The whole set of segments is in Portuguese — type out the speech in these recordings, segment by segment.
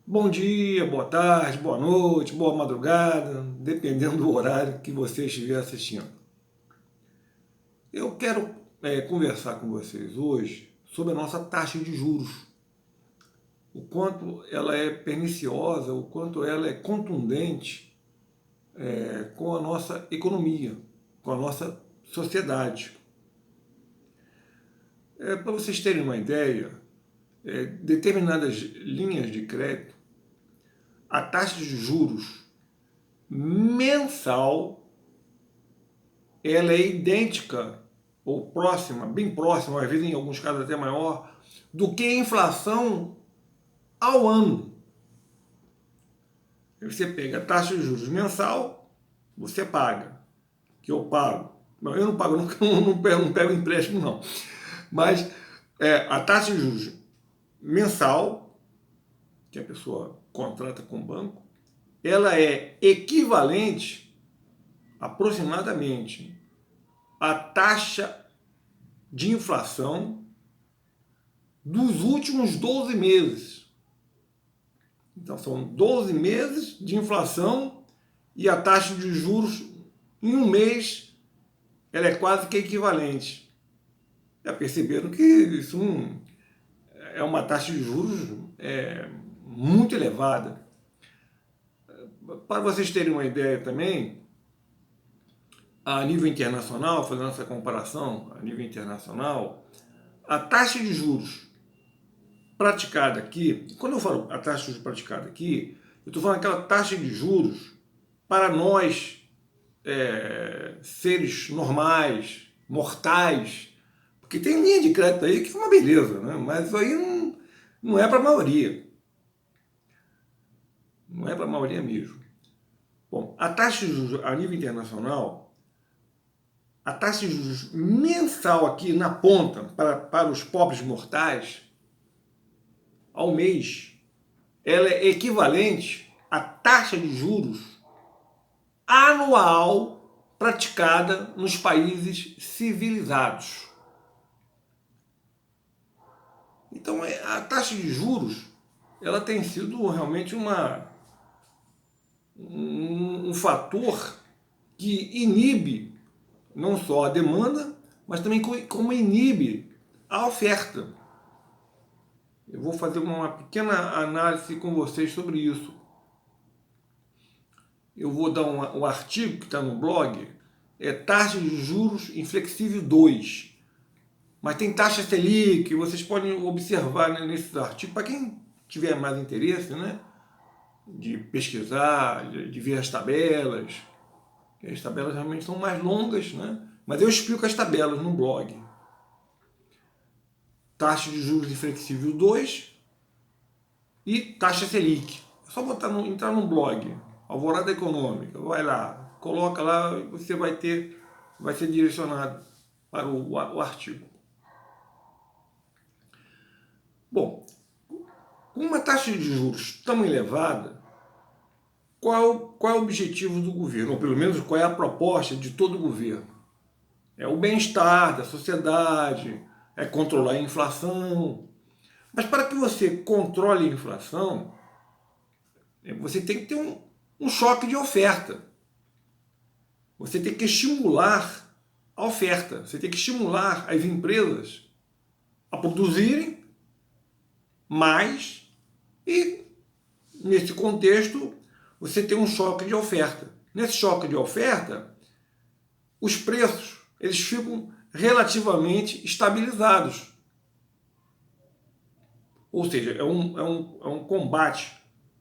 Bom dia, boa tarde, boa noite, boa madrugada, dependendo do horário que você estiver assistindo. Eu quero conversar com vocês hoje sobre a nossa taxa de juros, o quanto ela é perniciosa, o quanto ela é contundente com a nossa economia, com a nossa sociedade. Para vocês terem uma ideia, determinadas linhas de crédito, a taxa de juros mensal ela é idêntica ou próxima, bem próxima, às vezes em alguns casos até maior, do que a inflação ao ano. Você pega a taxa de juros mensal, você paga, que eu pago. Eu não pago, não pego empréstimo não. Mas a taxa de juros mensal, que a pessoa contrata com o banco, ela é equivalente aproximadamente à taxa de inflação dos últimos 12 meses. Então, são 12 meses de inflação e a taxa de juros em um mês ela é quase que equivalente. Já perceberam que isso é uma taxa de juros muito elevada. Para vocês terem uma ideia também, a nível internacional, fazendo essa comparação a nível internacional, a taxa de juros praticada aqui, quando eu falo a taxa de juros praticada aqui, eu estou falando aquela taxa de juros para nós, seres normais, mortais, porque tem linha de crédito aí que é uma beleza, né? Mas isso aí não é para a maioria. Não é para a maioria mesmo. Bom, a taxa de juros a nível internacional, a taxa de juros mensal aqui na ponta, para os pobres mortais, ao mês, ela é equivalente à taxa de juros anual praticada nos países civilizados. Então, a taxa de juros ela tem sido realmente um fator que inibe não só a demanda, mas também como inibe a oferta. Eu vou fazer uma pequena análise com vocês sobre isso. Eu vou dar um artigo que está no blog, taxa de juros inflexível 2. Mas tem taxa Selic, vocês podem observar nesses artigos, para quem tiver mais interesse, né, de pesquisar, de ver as tabelas. As tabelas realmente são mais longas, né, mas eu explico as tabelas no blog. Taxa de juros inflexível 2 e taxa Selic. É só entrar no blog, Alvorada Econômica, vai lá, coloca lá, você vai ser direcionado para o artigo. Bom, com uma taxa de juros tão elevada, qual é o objetivo do governo? Ou pelo menos qual é a proposta de todo o governo? É o bem-estar da sociedade, é controlar a inflação. Mas para que você controle a inflação, você tem que ter um choque de oferta. Você tem que estimular a oferta. Você tem que estimular as empresas a produzirem mais e, nesse contexto, você tem um choque de oferta. Nesse choque de oferta, os preços eles ficam relativamente estabilizados. Ou seja, é um combate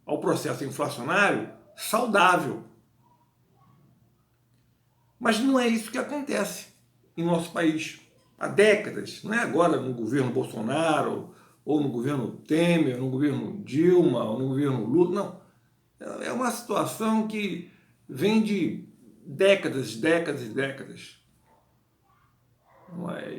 ao processo inflacionário saudável. Mas não é isso que acontece em nosso país. Há décadas, não é agora no governo Bolsonaro, ou no governo Temer, no governo Dilma, ou no governo Lula, não. É uma situação que vem de décadas, décadas e décadas.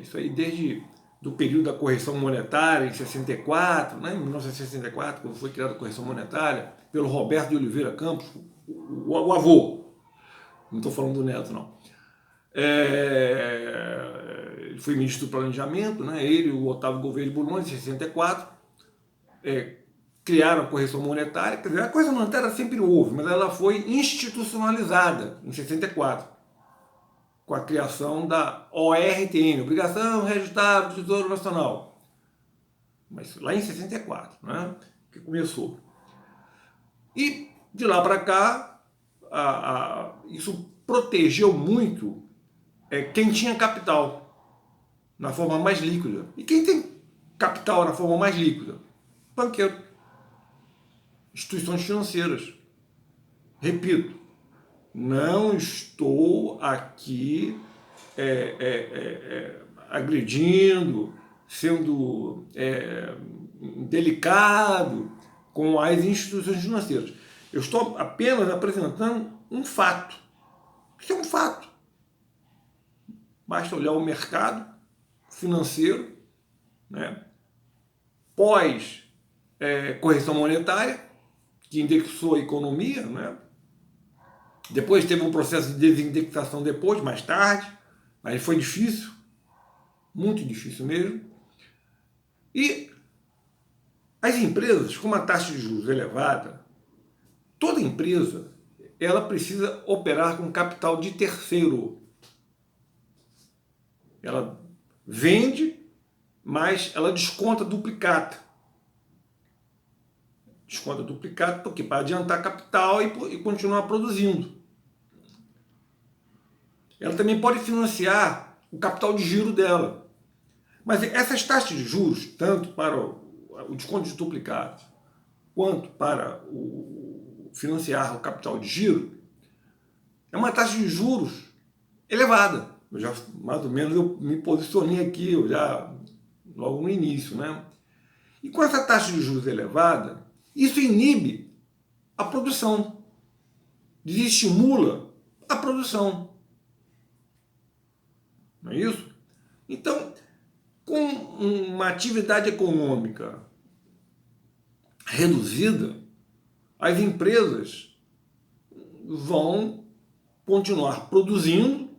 Isso aí desde do período da correção monetária em 64, né, em 1964, quando foi criada a correção monetária, pelo Roberto de Oliveira Campos, o avô. Não estou falando do neto, não. Ele foi ministro do Planejamento, né, ele e o Otávio Gouveia de Bulhões, em 64. criaram a correção monetária. Quer dizer, a correção monetária sempre houve, mas ela foi institucionalizada em 64, com a criação da ORTN, Obrigação Reajustável do Tesouro Nacional. Mas lá em 64, né, que começou. E de lá para cá, isso protegeu muito quem tinha capital na forma mais líquida. E quem tem capital na forma mais líquida? Banqueiro. Instituições financeiras. Repito, não estou aqui agredindo, sendo delicado com as instituições financeiras. Eu estou apenas apresentando um fato. Isso é um fato. Basta olhar o mercado financeiro, né, pós correção monetária, que indexou a economia, né? Depois teve um processo de desindexação depois, mais tarde, mas foi difícil, muito difícil mesmo. E as empresas com uma taxa de juros elevada, toda empresa, ela precisa operar com capital de terceiro. Ela vende, mas ela desconta duplicata. Desconta duplicata porque para adiantar capital e continuar produzindo. Ela também pode financiar o capital de giro dela. Mas essas taxas de juros, tanto para o desconto de duplicata, quanto para financiar o capital de giro, é uma taxa de juros elevada. Eu já, mais ou menos, eu me posicionei aqui, eu já logo no início, né? E com essa taxa de juros elevada, isso inibe a produção, desestimula a produção. Não é isso? Então, com uma atividade econômica reduzida, as empresas vão continuar produzindo,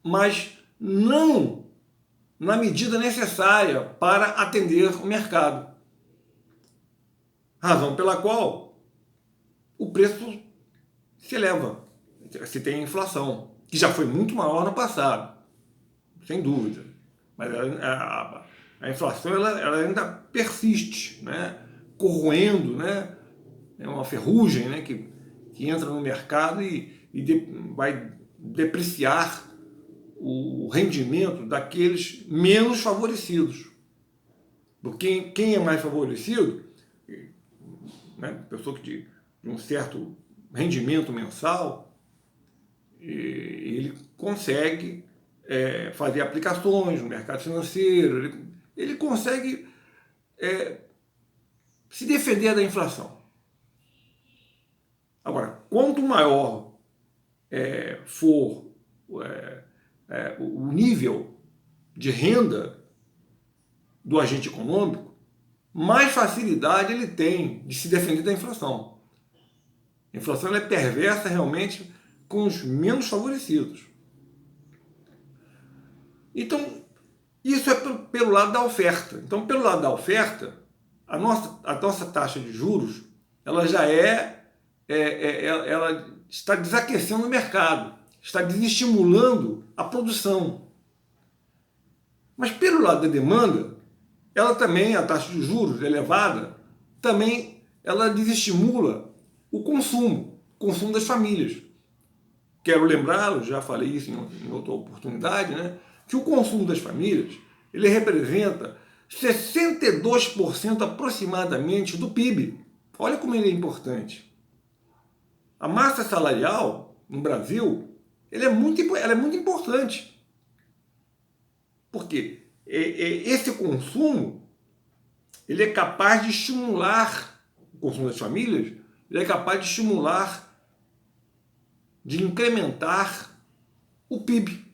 mas não na medida necessária para atender o mercado. Razão pela qual o preço se eleva, se tem inflação, que já foi muito maior no passado, sem dúvida. Mas a inflação ela ainda persiste, né? Corroendo, né? É uma ferrugem, né? que entra no mercado vai depreciar o rendimento daqueles menos favorecidos. Porque quem é mais favorecido, né, pessoa que de um certo rendimento mensal, ele consegue fazer aplicações no mercado financeiro, ele consegue se defender da inflação. Agora, quanto maior for o nível de renda do agente econômico, mais facilidade ele tem de se defender da inflação. A inflação ela é perversa realmente com os menos favorecidos. Então, isso é pelo lado da oferta. Então, pelo lado da oferta, a nossa taxa de juros ela já ela está desaquecendo o mercado, está desestimulando a produção. Mas pelo lado da demanda, ela também, a taxa de juros elevada, também ela desestimula o consumo das famílias. Quero lembrá-lo, já falei isso em outra oportunidade, né, que o consumo das famílias ele representa 62% aproximadamente do PIB. Olha como ele é importante. A massa salarial no Brasil ela é muito importante. Por quê? Esse consumo ele é capaz de estimular o consumo das famílias, ele é capaz de estimular, de incrementar o PIB,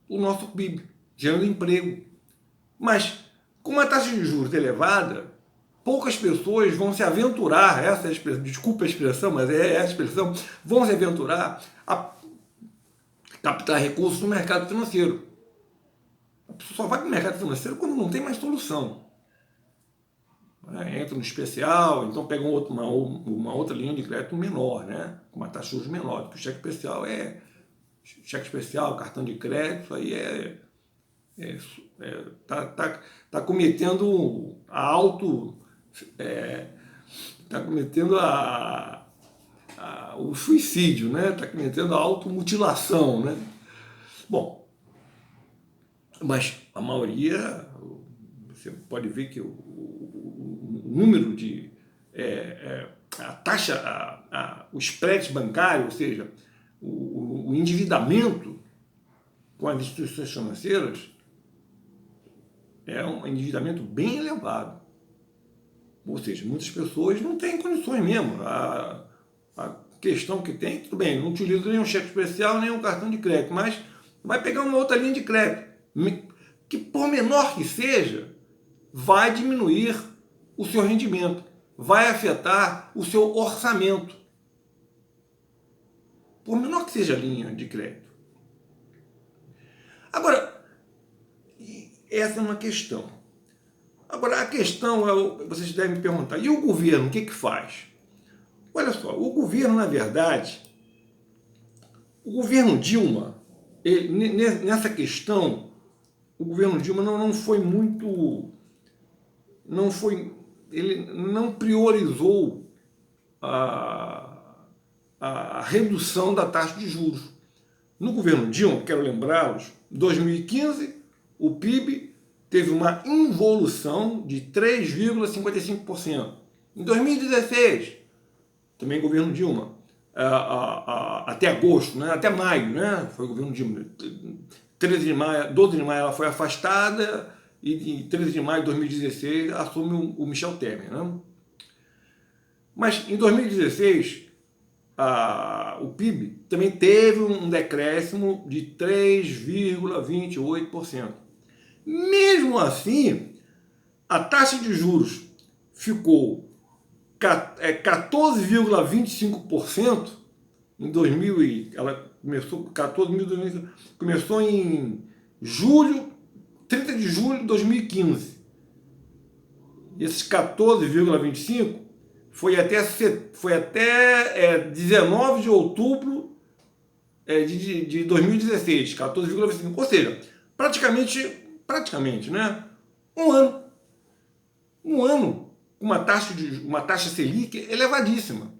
o nosso PIB, gerando emprego. Mas com uma taxa de juros elevada, poucas pessoas vão se aventurar, desculpa a expressão, mas é essa expressão, vão se aventurar a captar recursos no mercado financeiro. A pessoa só vai para o mercado financeiro quando não tem mais solução. né? Entra no especial, então pega uma outra linha de crédito menor, né? Com uma taxa de juros menor, porque o cheque especial cheque especial, cartão de crédito, isso aí tá cometendo tá cometendo o suicídio, né? Tá cometendo a automutilação, né? Bom, mas a maioria, você pode ver que o número de a taxa, o spread bancário, ou seja, o endividamento com as instituições financeiras é um endividamento bem elevado. Ou seja, muitas pessoas não têm condições mesmo. A questão que tem, tudo bem, não utiliza nenhum cheque especial, nem um cartão de crédito, mas vai pegar uma outra linha de crédito, que por menor que seja, vai diminuir o seu rendimento, vai afetar o seu orçamento. Por menor que seja a linha de crédito. Agora, essa é uma questão. Agora, a questão vocês devem me perguntar, e o governo, o que faz? Olha só, o governo, na verdade, o governo Dilma, nessa questão, o governo Dilma não foi muito, ele não priorizou a redução da taxa de juros. No governo Dilma, quero lembrá-los, em 2015, o PIB teve uma involução de 3,55%. Em 2016, também governo Dilma, até agosto, né, até maio, né, foi o governo Dilma, 12 de maio ela foi afastada e em 13 de maio de 2016 assume o Michel Temer. Né? Mas em 2016, o PIB também teve um decréscimo de 3,28%. Mesmo assim, a taxa de juros ficou 14,25% em 2000 ela começou começou em 30 de julho de 2015. Esses 14,25 foi até 19 de outubro de 2016, 14,25. Ou seja, praticamente, né? Um ano com uma taxa Selic elevadíssima.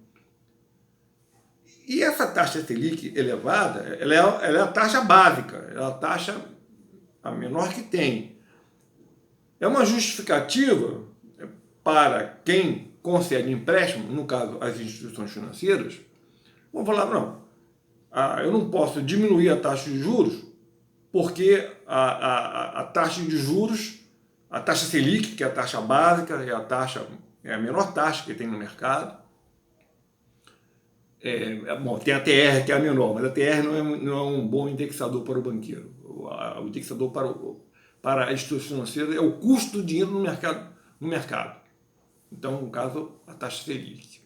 E essa taxa Selic elevada, ela é a taxa básica, é a taxa a menor que tem. É uma justificativa para quem concede empréstimo, no caso as instituições financeiras, vão falar, não, eu não posso diminuir a taxa de juros porque a taxa de juros, a taxa Selic, que é a taxa básica, é a menor taxa que tem no mercado. Bom, tem a TR, que é a menor, mas a TR não é um bom indexador para o banqueiro. O indexador para a instituição financeira é o custo do dinheiro no mercado. Então, no caso, a taxa Selic.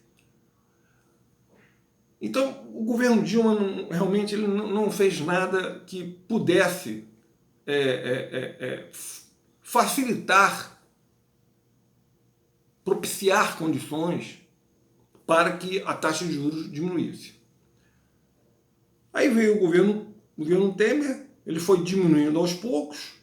Então, o governo Dilma realmente ele não fez nada que pudesse facilitar, propiciar condições para que a taxa de juros diminuísse. Aí veio o governo Temer, ele foi diminuindo aos poucos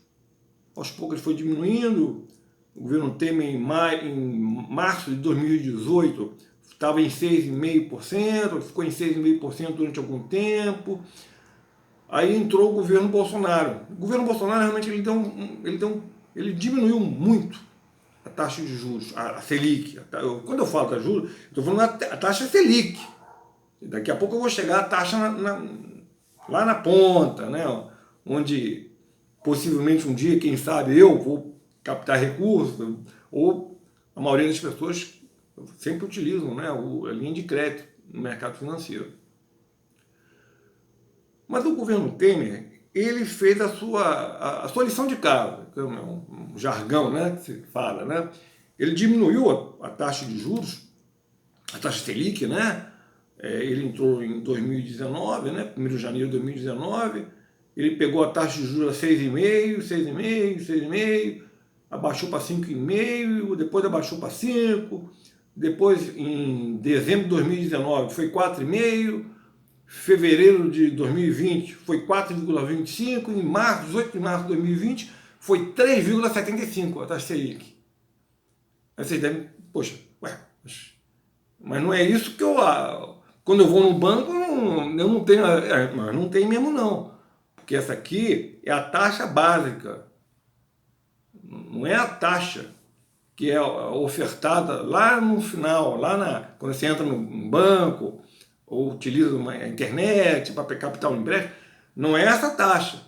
ele foi diminuindo. O governo Temer, em março de 2018, estava em 6,5%, ficou em 6,5% durante algum tempo. Aí entrou o governo Bolsonaro. O governo Bolsonaro realmente ele diminuiu muito a taxa de juros, a Selic. Quando eu falo da juros, estou falando a taxa Selic. Daqui a pouco eu vou chegar à taxa lá na ponta, né? Onde possivelmente um dia, quem sabe, eu vou captar recursos, ou a maioria das pessoas sempre utilizam, né, a linha de crédito no mercado financeiro. Mas o governo Temer, ele fez a sua lição de casa, que é um jargão, né, que se fala, né? Ele diminuiu a taxa de juros, a taxa Selic, né? Ele entrou em 2019, né, 1º de janeiro de 2019, ele pegou a taxa de juros a 6,5%, abaixou para 5,5, depois abaixou para 5, depois em dezembro de 2019 foi 4,5, fevereiro de 2020 foi 4,25, em março, 18 de março de 2020 foi 3,75 a taxa Selic. Aí vocês devem, poxa, ué, mas não é isso que eu... Quando eu vou no banco, eu não tenho... Mas não tem mesmo não, porque essa aqui é a taxa básica, não é a taxa que é ofertada lá no final, quando você entra no banco, ou utiliza a internet para captar um empréstimo, não é essa taxa.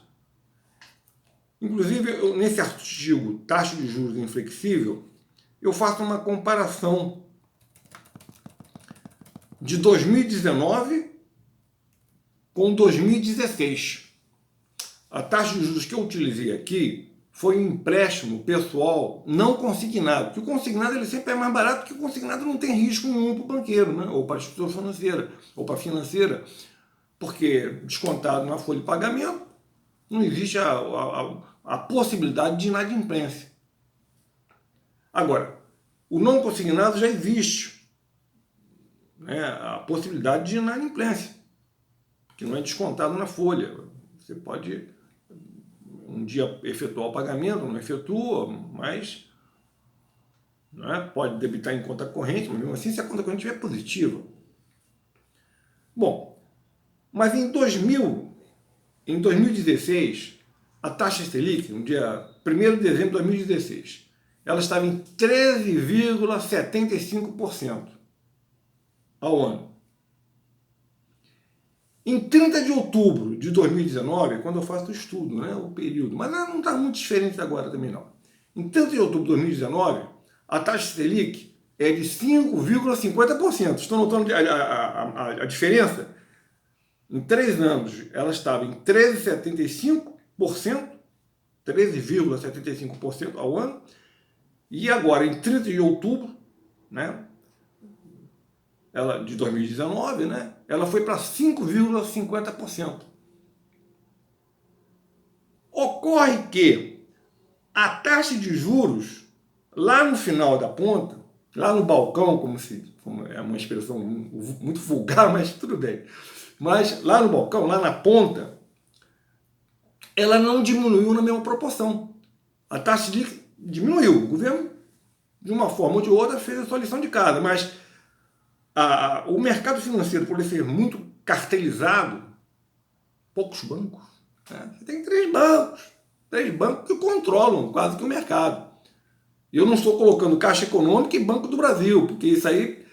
Inclusive, nesse artigo, taxa de juros inflexível, eu faço uma comparação de 2019 com 2016. A taxa de juros que eu utilizei aqui foi um empréstimo pessoal não consignado, porque o consignado ele sempre é mais barato, porque o consignado não tem risco nenhum para o banqueiro, né? Ou para a instituição financeira, ou para a financeira, porque descontado na folha de pagamento, não existe a possibilidade de inadimplência. Agora, o não consignado já existe, né? A possibilidade de inadimplência, que não é descontado na folha. Você pode um dia efetuar o pagamento, não efetua, mas né, pode debitar em conta corrente, mas mesmo assim se a conta corrente estiver positiva. Bom, mas em 2016, a taxa Selic, no dia 1º de dezembro de 2016, ela estava em 13,75% ao ano. Em 30 de outubro de 2019, quando eu faço o estudo, né, o período, mas não está muito diferente agora também não. Em 30 de outubro de 2019, a taxa Selic é de 5,50%. Estão notando a diferença? Em 3 anos, ela estava em 13,75% ao ano, e agora, em 30 de outubro, né, ela, de 2019, né, ela foi para 5,50%. Ocorre que a taxa de juros, lá no final da ponta, lá no balcão, como é uma expressão muito vulgar, mas tudo bem, mas lá no balcão, lá na ponta, ela não diminuiu na mesma proporção. A taxa diminuiu. O governo, de uma forma ou de outra, fez a sua lição de casa, mas o mercado financeiro, por ele ser muito cartelizado, poucos bancos, né? Você tem 3 bancos que controlam quase que o mercado. Eu não estou colocando Caixa Econômica e Banco do Brasil, porque isso aí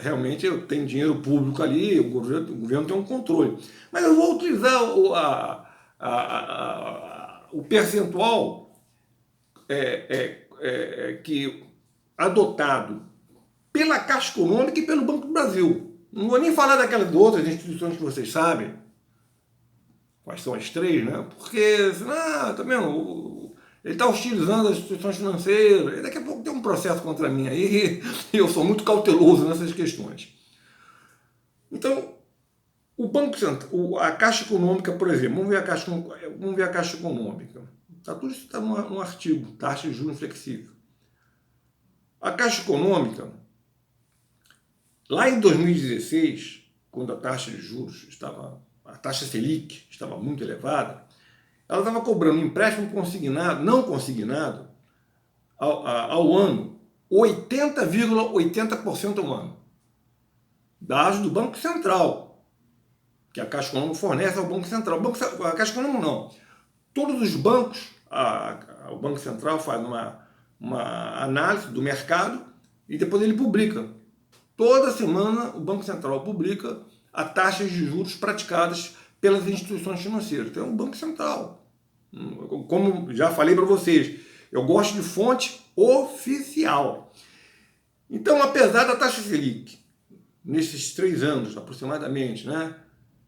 realmente tem dinheiro público ali, o governo tem um controle. Mas eu vou utilizar o percentual que adotado pela Caixa Econômica e pelo Banco do Brasil. Não vou nem falar daquelas outras instituições que vocês sabem, quais são as 3, né? Porque, tá vendo, ele está hostilizando as instituições financeiras, e daqui a pouco tem um processo contra mim aí, e eu sou muito cauteloso nessas questões. Então, o Banco Central, a Caixa Econômica, por exemplo, vamos ver a Caixa Econômica. Tudo isso está no artigo, taxa de juros flexível. A Caixa Econômica, lá em 2016, quando a taxa de juros a taxa Selic estava muito elevada, ela estava cobrando empréstimo não consignado ao ano, 80,80% ao ano. Dados do Banco Central, que a Caixa Econômica fornece ao Banco Central. A Caixa Econômica não. Todos os bancos, o Banco Central faz uma análise do mercado e depois ele publica. Toda semana o Banco Central publica as taxas de juros praticadas pelas instituições financeiras. Então é um Banco Central. Como já falei para vocês, eu gosto de fonte oficial. Então, apesar da taxa Selic, nesses 3 anos aproximadamente, né,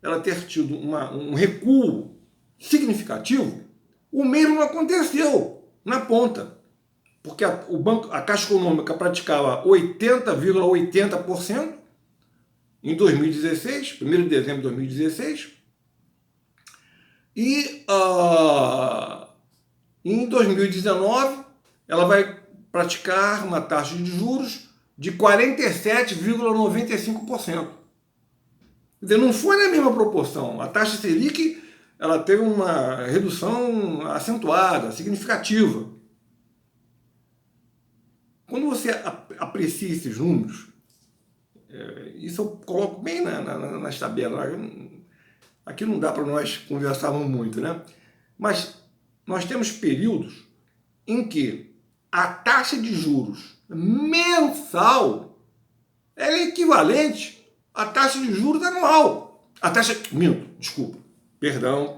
ela ter tido um recuo significativo, o mesmo não aconteceu na ponta. Porque a Caixa Econômica praticava 80,80% em 2016, 1º de dezembro de 2016, e E em 2019, ela vai praticar uma taxa de juros de 47,95%. Quer dizer, não foi na mesma proporção. A taxa Selic, ela teve uma redução acentuada, significativa. Quando você aprecia esses números, isso eu coloco bem nas tabelas. Aqui não dá para nós conversarmos muito, né? Mas nós temos períodos em que a taxa de juros mensal é equivalente à taxa de juros anual. Perdão.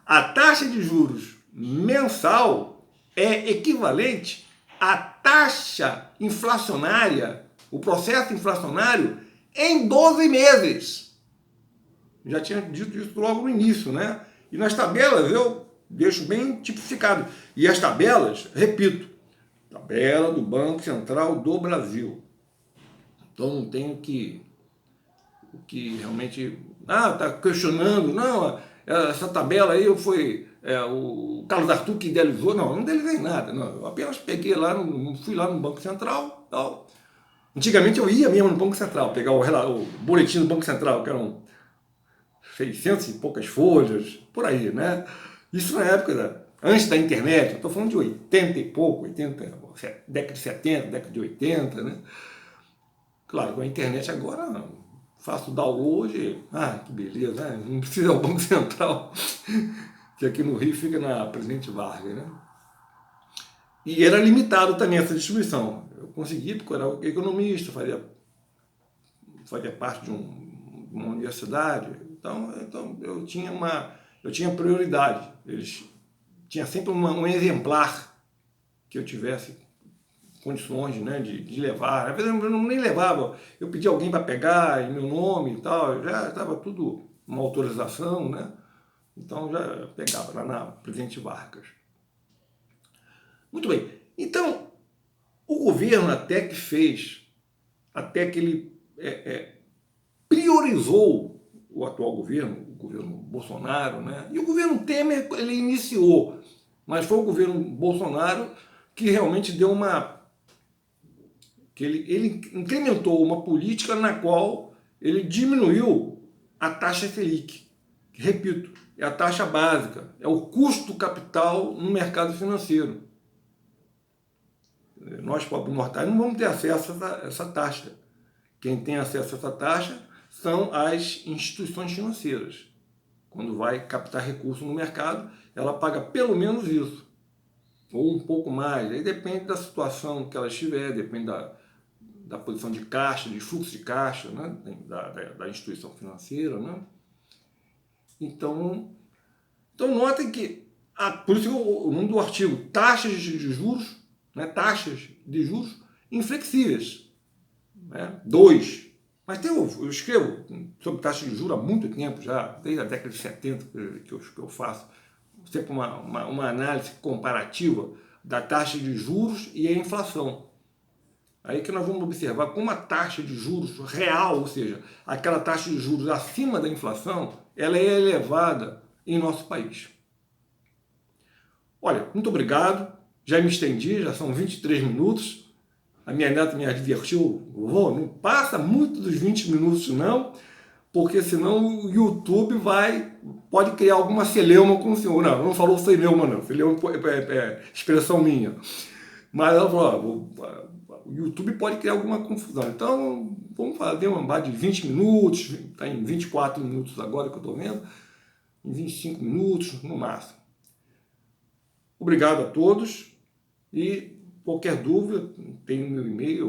A taxa de juros mensal é equivalente à taxa inflacionária, o processo inflacionário, em 12 meses. Já tinha dito isso logo no início, né? E nas tabelas eu deixo bem tipificado. E as tabelas, repito, tabela do Banco Central do Brasil. Então não tenho que realmente... tá questionando. Não, essa tabela aí foi o Carlos Arthur que idealizou. Não idealizei nada. Não, eu apenas peguei lá, fui lá no Banco Central. Tal. Antigamente eu ia mesmo no Banco Central, pegar o boletim do Banco Central, que eram 600 e poucas folhas, por aí, né? Isso na época, antes da internet, eu estou falando de 80 e pouco, década de 70, década de 80, né? Claro, com a internet agora, faço download, que beleza, né? Não precisa ir ao Banco Central, que aqui no Rio fica na Presidente Vargas, né? E era limitado também essa distribuição. Eu consegui, porque eu era economista, fazia parte de uma universidade, então eu tinha prioridade. Eles tinha sempre um exemplar que eu tivesse condições, né, de levar. Às vezes eu nem levava, eu pedia alguém para pegar em meu nome e tal, já estava tudo uma autorização, né? Então já pegava lá na Presidente Vargas. Muito bem. Então, o governo até que ele priorizou o atual governo, o governo Bolsonaro, né? E o governo Temer ele iniciou, mas foi o governo Bolsonaro que realmente deu ele incrementou uma política na qual ele diminuiu a taxa Selic. Repito, é a taxa básica, é o custo do capital no mercado financeiro. Nós, pobres mortais, não vamos ter acesso a essa taxa. Quem tem acesso a essa taxa são as instituições financeiras. Quando vai captar recursos no mercado, ela paga pelo menos isso, ou um pouco mais. Aí depende da situação que ela estiver, depende da posição de caixa, de fluxo de caixa, né? da instituição financeira. Né? Então notem que, por isso o nome do artigo, taxas de juros, né? Taxas de juros inflexíveis. Né? 2. Mas eu escrevo sobre taxa de juros há muito tempo já, desde a década de 70 que eu faço, sempre uma análise comparativa da taxa de juros e a inflação. Aí que nós vamos observar como a taxa de juros real, ou seja, aquela taxa de juros acima da inflação, ela é elevada em nosso país. Olha, muito obrigado, já me estendi, já são 23 minutos, a minha neta me advertiu, não passa muito dos 20 minutos não, porque senão o YouTube pode criar alguma celeuma com o senhor. Não falou celeuma não, celeuma é expressão minha. Mas ela falou, o YouTube pode criar alguma confusão. Então, vamos fazer uma base de 20 minutos, está em 24 minutos agora que eu estou vendo, em 25 minutos no máximo. Obrigado a todos e qualquer dúvida, tem o meu e-mail.